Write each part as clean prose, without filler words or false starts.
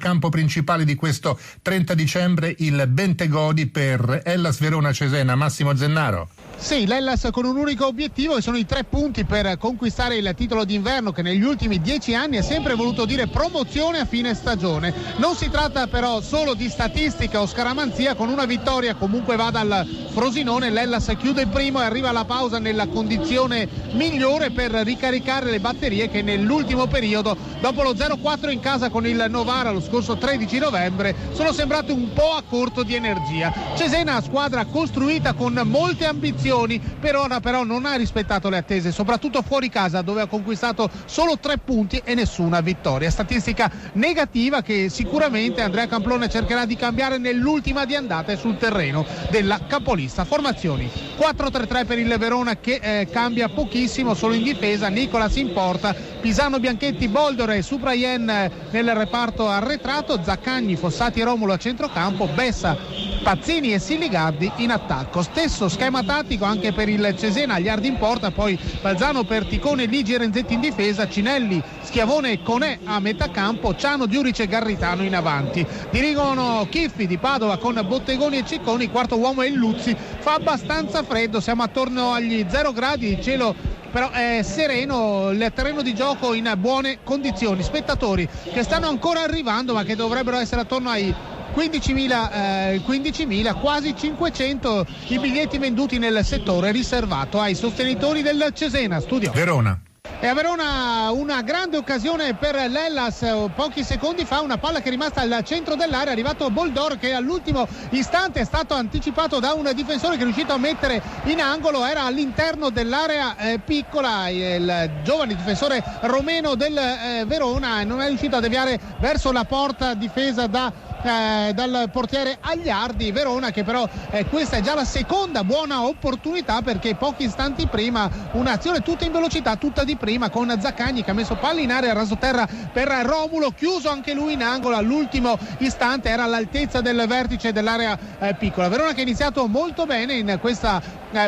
Campo principale di questo 30 dicembre il Bentegodi per Hellas Verona Cesena. Massimo Zennaro. Sì, l'Hellas con un unico obiettivo e sono i 3 punti per conquistare il titolo d'inverno che negli ultimi 10 anni ha sempre voluto dire promozione a fine stagione. Non si tratta però solo di statistica o scaramanzia, con una vittoria comunque va dal Frosinone, l'Hellas chiude il primo e arriva alla pausa nella condizione migliore per ricaricare le batterie che nell'ultimo periodo, dopo lo 0-4 in casa con il Novara lo scorso 13 novembre, sono sembrate un po' a corto di energia. Cesena, squadra costruita con molte ambizioni, per ora però non ha rispettato le attese, soprattutto fuori casa dove ha conquistato solo 3 punti e nessuna vittoria. Statistica negativa che sicuramente Andrea Camplone cercherà di cambiare nell'ultima di andata sul terreno della capolista. Formazioni 4-3-3 per il Verona che cambia pochissimo, solo in difesa Nicolas in porta, Pisano, Bianchetti, Boldore e Suprayen nel reparto arretrato, Zaccagni, Fossati e Romulo a centrocampo, Bessa, Pazzini e Siligardi in attacco. Stesso schema tattico anche per il Cesena, Agliardi in porta, poi Balzano per Ticone, Ligi e Renzetti in difesa, Cinelli, Schiavone e Conè a metà campo, Ciano, Diuric e Garritano in avanti. Dirigono Chiffi di Padova con Bottegoni e Cicconi, quarto uomo è il Luzzi. Fa abbastanza freddo, siamo attorno agli 0 gradi, il cielo però è sereno, il terreno di gioco in buone condizioni, spettatori che stanno ancora arrivando ma che dovrebbero essere attorno ai 15.000, quasi 500 i biglietti venduti nel settore riservato ai sostenitori del Cesena. Studio Verona. E a Verona una grande occasione per l'Hellas, pochi secondi fa una palla che è rimasta al centro dell'area, è arrivato Boldor che all'ultimo istante è stato anticipato da un difensore che è riuscito a mettere in angolo, era all'interno dell'area piccola il giovane difensore romeno del Verona e non è riuscito a deviare verso la porta difesa dal portiere Agliardi. Verona che però questa è già la seconda buona opportunità, perché pochi istanti prima un'azione tutta in velocità, tutta di prima, con Zaccagni che ha messo palla in area, rasoterra per Romulo, chiuso anche lui in angolo all'ultimo istante, era all'altezza del vertice dell'area piccola. Verona che ha iniziato molto bene in questa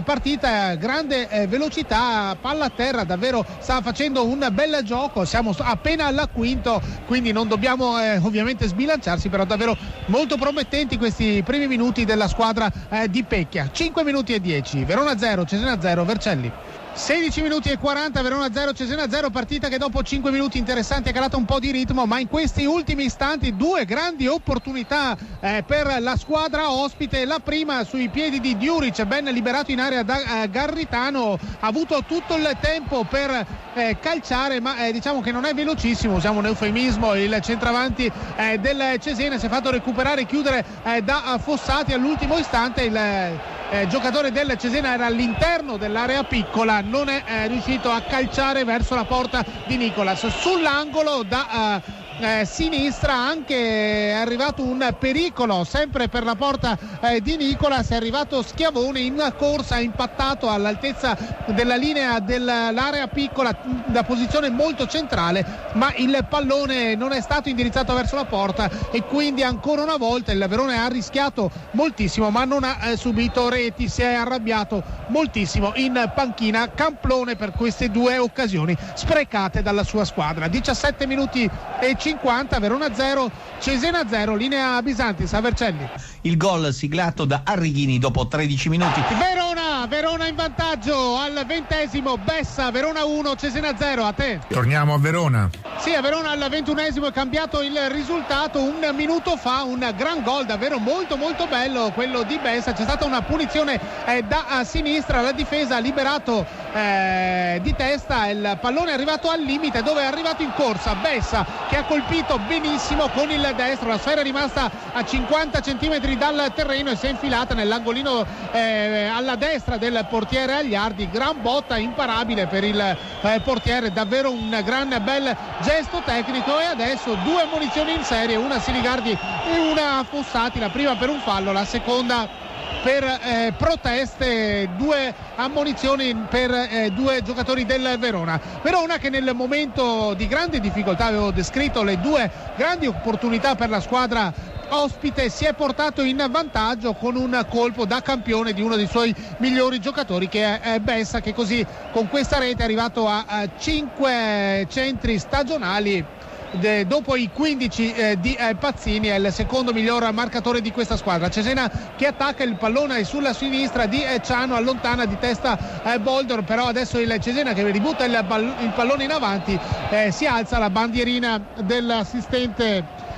partita, grande velocità, palla a terra, davvero sta facendo un bel gioco, siamo appena al quinto, quindi non dobbiamo ovviamente sbilanciarsi, però davvero molto promettenti questi primi minuti della squadra di Pecchia. 5 minuti e 10, Verona 0, Cesena 0, Vercelli. 16 minuti e 40, Verona 0, Cesena 0, partita che dopo 5 minuti interessanti ha calato un po' di ritmo, ma in questi ultimi istanti 2 grandi opportunità per la squadra ospite. La prima sui piedi di Diuric, ben liberato in area da Garritano, ha avuto tutto il tempo per calciare, ma diciamo che non è velocissimo, usiamo un eufemismo, il centravanti del Cesena si è fatto recuperare e chiudere da Fossati all'ultimo istante. Il giocatore del Cesena era all'interno dell'area piccola, non è riuscito a calciare verso la porta di Nicolas. Sull'angolo da sinistra anche è arrivato un pericolo sempre per la porta di Nicolas, è arrivato Schiavone in corsa, ha impattato all'altezza della linea dell'area piccola da posizione molto centrale, ma il pallone non è stato indirizzato verso la porta e quindi ancora una volta il Verona ha rischiato moltissimo ma non ha subito reti, si è arrabbiato moltissimo in panchina Camplone per queste 2 occasioni sprecate dalla sua squadra. 17 minuti e 50, Verona 0, Cesena 0, linea Bisantis a Vercelli. Il gol siglato da Arrighini dopo 13 minuti. Verona in vantaggio al 20esimo, Bessa, Verona 1, Cesena 0, a te. Torniamo a Verona. Sì, a Verona al 21esimo è cambiato il risultato, un minuto fa un gran gol davvero molto molto bello quello di Bessa, c'è stata una punizione da sinistra, la difesa ha liberato di testa, il pallone è arrivato al limite dove è arrivato in corsa Bessa che ha colpito benissimo con il destro, la sfera è rimasta a 50 centimetri dal terreno e si è infilata nell'angolino alla destra del portiere Agliardi. Gran botta imparabile per il portiere, davvero un gran bel gesto tecnico. E adesso 2 ammonizioni in serie, una a Siligardi e una a Fossati, la prima per un fallo, la seconda per proteste, 2 ammonizioni per 2 giocatori del Verona che nel momento di grande difficoltà, avevo descritto le 2 grandi opportunità per la squadra ospite, si è portato in vantaggio con un colpo da campione di uno dei suoi migliori giocatori che è Bessa, che così con questa rete è arrivato a 5 centri stagionali dopo i 15 di Pazzini è il secondo miglior marcatore di questa squadra. Cesena che attacca, il pallone sulla sinistra di Ciano, allontana di testa Boldor, però adesso il Cesena che ributta il pallone in avanti, si alza la bandierina dell'assistente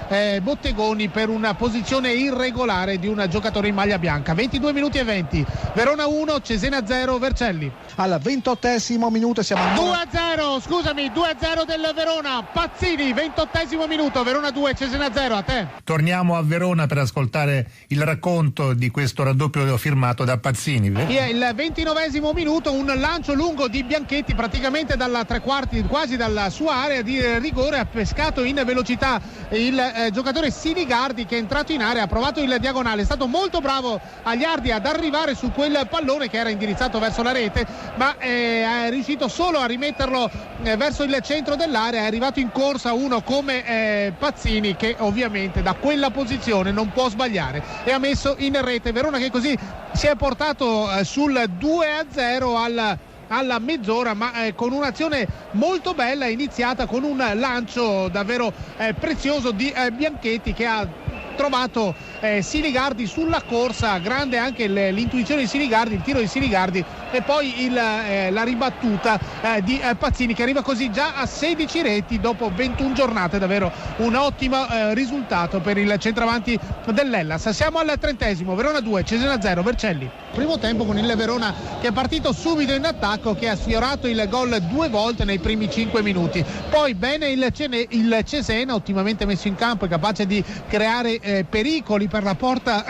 Bottegoni per una posizione irregolare di un giocatore in maglia bianca. 22 minuti e 20, Verona 1, Cesena 0, Vercelli. Al 28esimo minuto siamo ancora 2-0 del Verona, Pazzini, 28esimo minuto, Verona 2, Cesena 0, a te. Torniamo a Verona per ascoltare il racconto di questo raddoppio firmato da Pazzini. Il 29esimo minuto, un lancio lungo di Bianchetti praticamente dalla tre quarti, quasi dalla sua area di rigore, ha pescato in velocità il giocatore Sinigardi che è entrato in area, ha provato il diagonale, è stato molto bravo Agliardi ad arrivare su quel pallone che era indirizzato verso la rete, ma è riuscito solo a rimetterlo verso il centro dell'area. È arrivato in corsa uno come Pazzini, che ovviamente da quella posizione non può sbagliare, e ha messo in rete. Verona che così si è portato sul 2-0 alla mezz'ora, ma con un'azione molto bella iniziata con un lancio davvero prezioso di Bianchetti, che ha trovato Sinigardi sulla corsa. Grande anche l'intuizione di Sinigardi, il tiro di Sinigardi, e poi la ribattuta di Pazzini, che arriva così già a 16 reti dopo 21 giornate. Davvero un ottimo risultato per il centravanti dell'Hellas. Siamo al 30esimo, Verona 2, Cesena 0, Vercelli. Primo tempo con il Verona che è partito subito in attacco, che ha sfiorato il gol 2 volte nei primi 5 minuti. Poi bene il Cesena, ottimamente messo in campo e capace di creare pericoli per la porta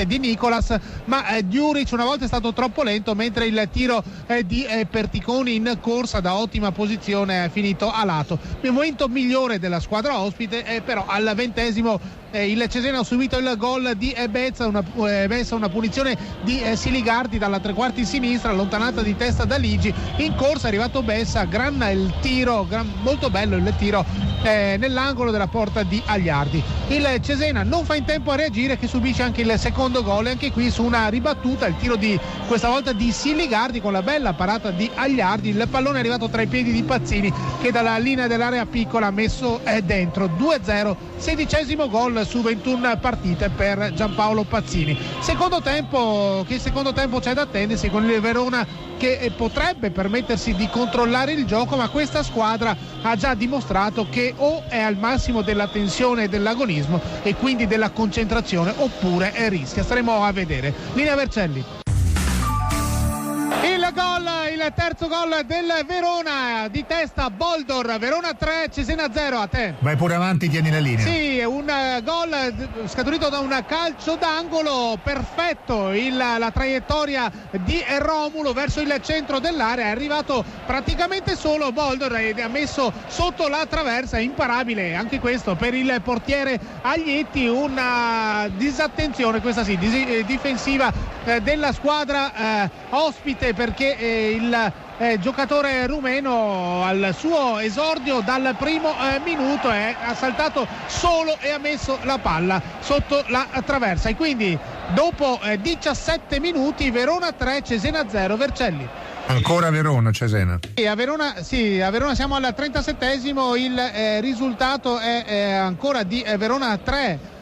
di Nicolas, ma Djuric una volta è stato troppo lento, mentre il tiro di Perticoni in corsa da ottima posizione è finito a lato. Il momento migliore della squadra ospite, però al 20esimo il Cesena ha subito il gol di Ebezza, una punizione di Siligardi dalla tre quarti sinistra, allontanata di testa da Ligi. In corsa è arrivato Bessa, molto bello il tiro nell'angolo della porta di Agliardi. Il Cesena non fa in tempo a reagire, che subisce anche il secondo gol, e anche qui su una ribattuta, il tiro questa volta di Siligardi con la bella parata di Agliardi. Il pallone è arrivato tra i piedi di Pazzini, che dalla linea dell'area piccola ha messo dentro. 2-0, 16esimo gol su 21 partite per Giampaolo Pazzini. Secondo tempo c'è da attendersi, con il Verona che potrebbe permettersi di controllare il gioco, ma questa squadra ha già dimostrato che o è al massimo della tensione e dell'agonismo e quindi della concentrazione, oppure rischia. Staremo a vedere. Linea Vercelli. Il terzo gol del Verona, di testa Boldor. Verona 3, Cesena 0, a te. Vai pure avanti, tieni la linea. Sì, un gol scaturito da un calcio d'angolo perfetto, la traiettoria di Romulo verso il centro dell'area, è arrivato praticamente solo Boldor e ha messo sotto la traversa. Imparabile anche questo per il portiere Aglietti, una disattenzione, questa sì, difensiva della squadra ospite, perché il giocatore rumeno al suo esordio dal primo minuto ha saltato solo e ha messo la palla sotto la traversa, e quindi dopo 17 minuti Verona 3, Cesena 0, Vercelli. Ancora Verona, Cesena. A Verona siamo al 37esimo, il risultato è ancora di Verona 3,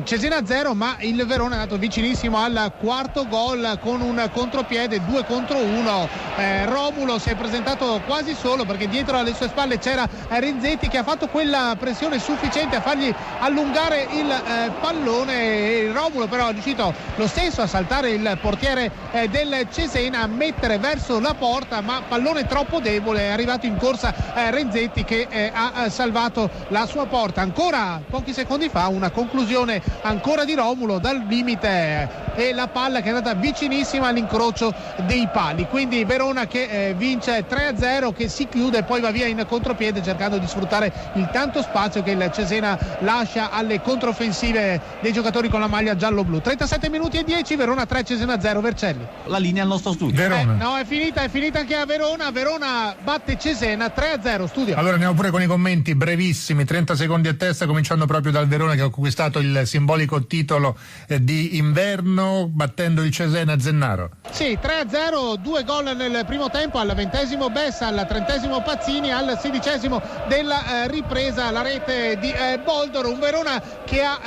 Cesena 0, ma il Verona è andato vicinissimo al quarto gol con un contropiede 2 contro 1. Romulo si è presentato quasi solo, perché dietro alle sue spalle c'era Renzetti, che ha fatto quella pressione sufficiente a fargli allungare il pallone. Romulo però è riuscito lo stesso a saltare il portiere del Cesena, a mettere verso la porta, ma pallone troppo debole. È arrivato in corsa Renzetti, che ha salvato la sua porta. Ancora pochi secondi fa una conclusione ancora di Romulo dal limite, e la palla che è andata vicinissima all'incrocio dei pali. Quindi Verona che vince 3-0, che si chiude e poi va via in contropiede, cercando di sfruttare il tanto spazio che il Cesena lascia alle controffensive dei giocatori con la maglia giallo-blu. 37 minuti e 10, Verona 3, Cesena 0, Vercelli. La linea al nostro studio. Verona. No, è finita anche a Verona. Verona batte Cesena 3-0, studio. Allora andiamo pure con i commenti brevissimi, 30 secondi a testa, cominciando proprio dal Verona, che ha conquistato conquistato il simbolico titolo di inverno battendo il Cesena. Zennaro. Sì, 3-0, 2 gol nel primo tempo, al 20° Bessa, al 30° Pazzini, al 16° della ripresa la rete di Boldor, un Verona che ha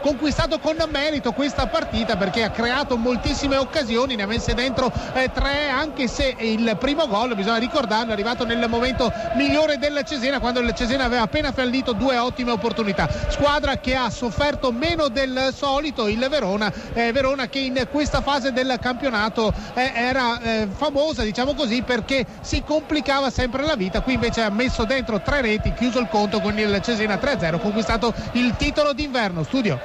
conquistato con merito questa partita perché ha creato moltissime occasioni, ne ha messe dentro 3, anche se il primo gol, bisogna ricordarlo, è arrivato nel momento migliore del Cesena, quando il Cesena aveva appena fallito 2 ottime opportunità. Squadra che ha sofferto meno del solito, il Verona che in questa fase del campionato era famosa, diciamo così, perché si complicava sempre la vita. Qui invece ha messo dentro 3 reti, chiuso il conto con il Cesena 3-0, conquistato il titolo d'inverno. Studio.